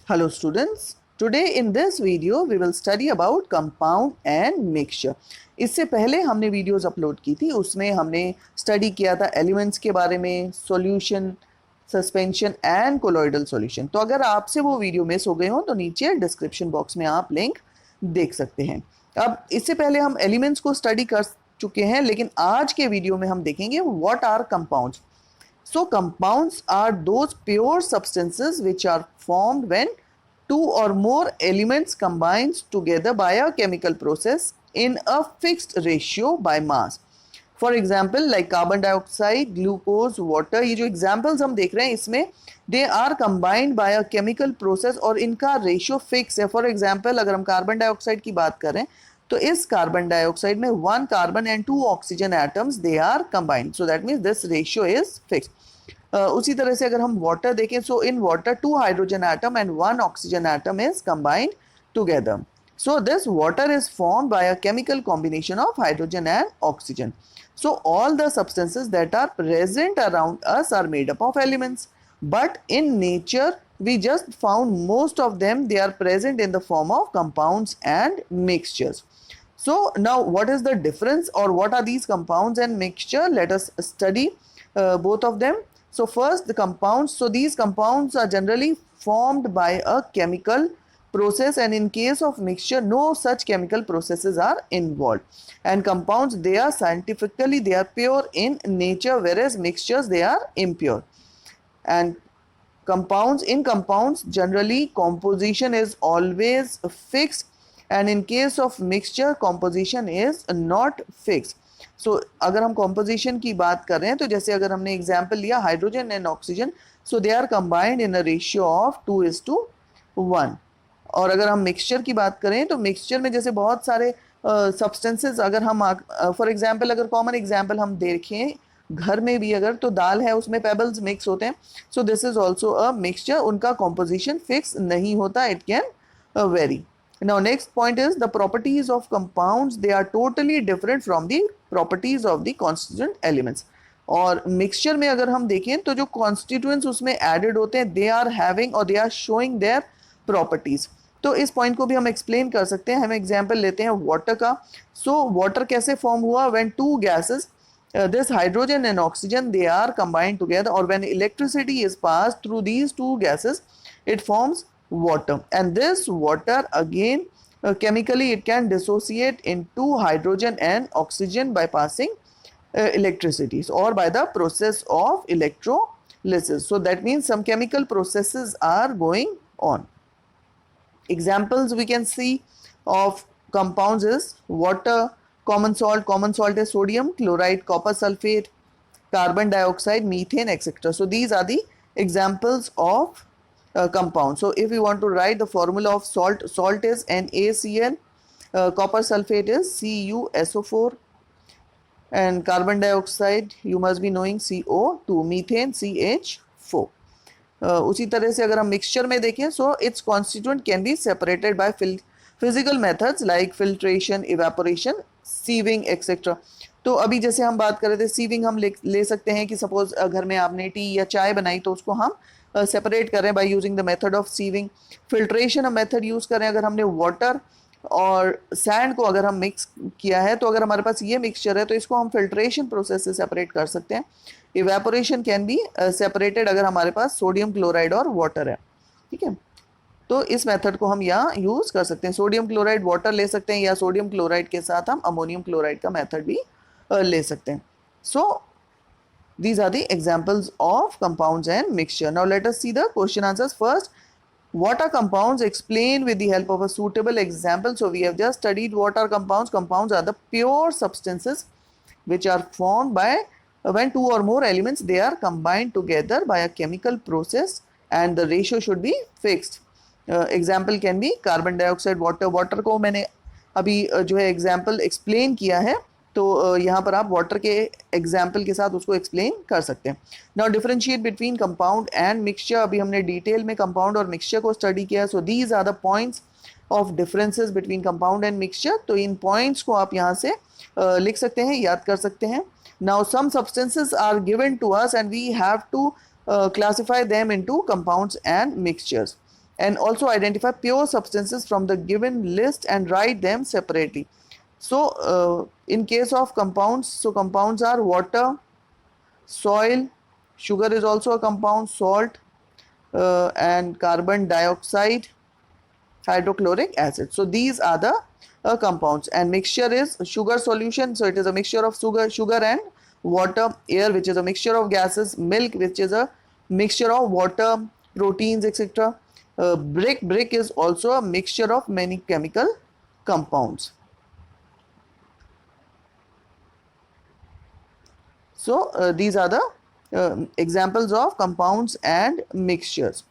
Hello students, today in this video we will study about compound and mixture. इससे पहले हमने videos upload की थी, उसमें हमने स्टडी किया था एलिमेंट्स के बारे में, solution, suspension and colloidal solution. तो अगर आपसे वो वीडियो मिस हो गए हो तो नीचे डिस्क्रिप्शन बॉक्स में आप लिंक देख सकते हैं। अब इससे पहले हम एलिमेंट्स को स्टडी कर चुके हैं, लेकिन आज के वीडियो में हम देखेंगे what are compounds. So compounds are those pure substances which are formed when two or more elements combines together by a chemical process in a fixed ratio by mass. For example, like carbon dioxide, glucose, water, ये जो examples हम देख रहे हैं इसमें they are combined by a chemical process और इनका ratio fix है. For example, अगर हम carbon dioxide की बात करें तो इस कार्बन डाइऑक्साइड में 1 carbon and 2 oxygen atoms they are combined, so that means this ratio is fix. उसी तरह से अगर हम वाटर देखें, so in water 2 hydrogen atom and 1 oxygen atom is combined together, so this water is formed by a chemical combination of hydrogen and oxygen. So all the substances that are present around us are made up of elements, but in nature we just found most of them they are present in the form of compounds and mixtures. So now what is the difference, or what are these compounds and mixture? Let us study both of them. So first the compounds. So these compounds are generally formed by a chemical process, and in case of mixture no such chemical processes are involved. And compounds, they are scientifically they are pure in nature, whereas mixtures they are impure. And compounds generally composition is always fixed, and in case of mixture composition is not fixed. So अगर हम composition की बात कर रहे हैं तो जैसे अगर हमने example लिया hydrogen and oxygen, so they are combined in a ratio of 2:1. और अगर हम मिक्सचर की बात करें तो मिक्सचर में जैसे बहुत सारे सब्सटेंसेस अगर हम फॉर एग्जांपल अगर कॉमन एग्जांपल हम देखें घर में भी अगर तो दाल है उसमें पेबल्स मिक्स होते हैं, so this is also a mixture. उनका कॉम्पोजिशन फिक्स नहीं होता, it can very. Now next point is the properties of compounds, they are totally different from the properties of the constituent elements. और mixture में अगर हम देखें तो जो कॉन्स्टिट्यूएंट्स उसमें एडेड होते हैं दे आर हैविंग और they are showing their properties. तो इस पॉइंट को भी हम एक्सप्लेन कर सकते हैं। हम एग्जांपल लेते हैं वाटर का। सो वाटर कैसे फॉर्म हुआ? When two gases this hydrogen and oxygen they are combined together, or when electricity is passed through these two gases it forms water, and this water again chemically it can dissociate into hydrogen and oxygen by passing electricities or by the process of electrolysis. So that means some chemical processes are going on. Examples we can see of compounds is water, common salt is sodium chloride, copper sulfate, carbon dioxide, methane, etc. So these are the examples of compounds. So if we want to write the formula of salt is NaCl, copper sulfate is CuSO4, and carbon dioxide you must be knowing CO2, methane CH4. उसी तरह से अगर हम mixture में देखें, so its constituent can be separated by physical methods like filtration, evaporation, sieving etcetera. तो अभी जैसे हम बात कर रहे थे सीविंग हम ले सकते हैं कि सपोज घर में आपने टी या चाय बनाई तो उसको हम सेपरेट कर रहे हैं by using the method of sieving. Filtration हम मेथड यूज़ करें अगर हमने वाटर और सैंड को अगर हम मिक्स किया है, तो अगर हमारे पास ये मिक्सचर है तो इसको हम फिल्ट्रेशन प्रोसेस से सेपरेट कर सकते हैं। इवेपोरेशन कैन बी सेपरेटेड अगर हमारे पास सोडियम क्लोराइड और वाटर है, ठीक है। तो इस मेथड को हम यहाँ यूज़ कर सकते हैं। सोडियम क्लोराइड वाटर ले सकते हैं या सोडियम क्लोराइड के साथ हम अमोनियम क्लोराइड का मेथड भी ले सकते हैं। सो these are the examples of compounds and mixture. Now let us see the question answers. First, what are compounds? Explain with the help of a suitable example. So we have just studied what are compounds. Compounds are the pure substances which are formed by when two or more elements they are combined together by a chemical process, and the ratio should be fixed. Example can be carbon dioxide, water. Water को मैंने अभी जो है example explain किया है, तो यहाँ पर आप वाटर के एग्जाम्पल के साथ उसको एक्सप्लेन कर सकते हैं। Now differentiate between compound and mixture. अभी हमने डिटेल में कंपाउंड और मिक्सचर को स्टडी किया। So these are the points of differences between compound and mixture. तो इन पॉइंट्स को आप यहाँ से लिख सकते हैं, याद कर सकते हैं। Now some substances are given to us and we have to classify them into compounds and mixtures. and also identify pure substances from the given list and write them separately. So in case of compounds, so compounds are water, soil, sugar is also a compound, salt, and carbon dioxide, hydrochloric acid. So these are the compounds, and mixture is sugar solution. So it is a mixture of sugar and water, air which is a mixture of gases, milk which is a mixture of water, proteins, etc. Brick is also a mixture of many chemical compounds. So these are the examples of compounds and mixtures.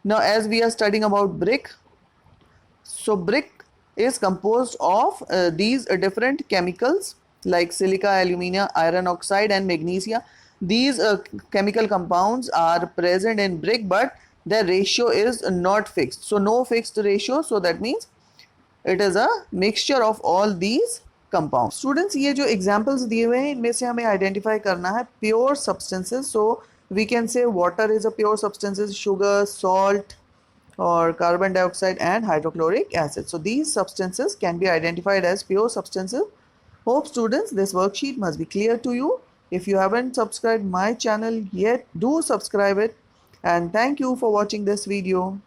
Now as we are studying about brick, so brick is composed of these different chemicals like silica, alumina, iron oxide and magnesia. These chemical compounds are present in brick, but their ratio is not fixed. So no fixed ratio, so that means it is a mixture of all these compounds. Students, ये जो examples दिए हुए हैं इनमें से हमें identify करना है pure substances. So we can say water is a pure substances, sugar, salt, or carbon dioxide and hydrochloric acid. So these substances can be identified as pure substances. Hope students this worksheet must be clear to you. If you haven't subscribed my channel yet, do subscribe it, and thank you for watching this video.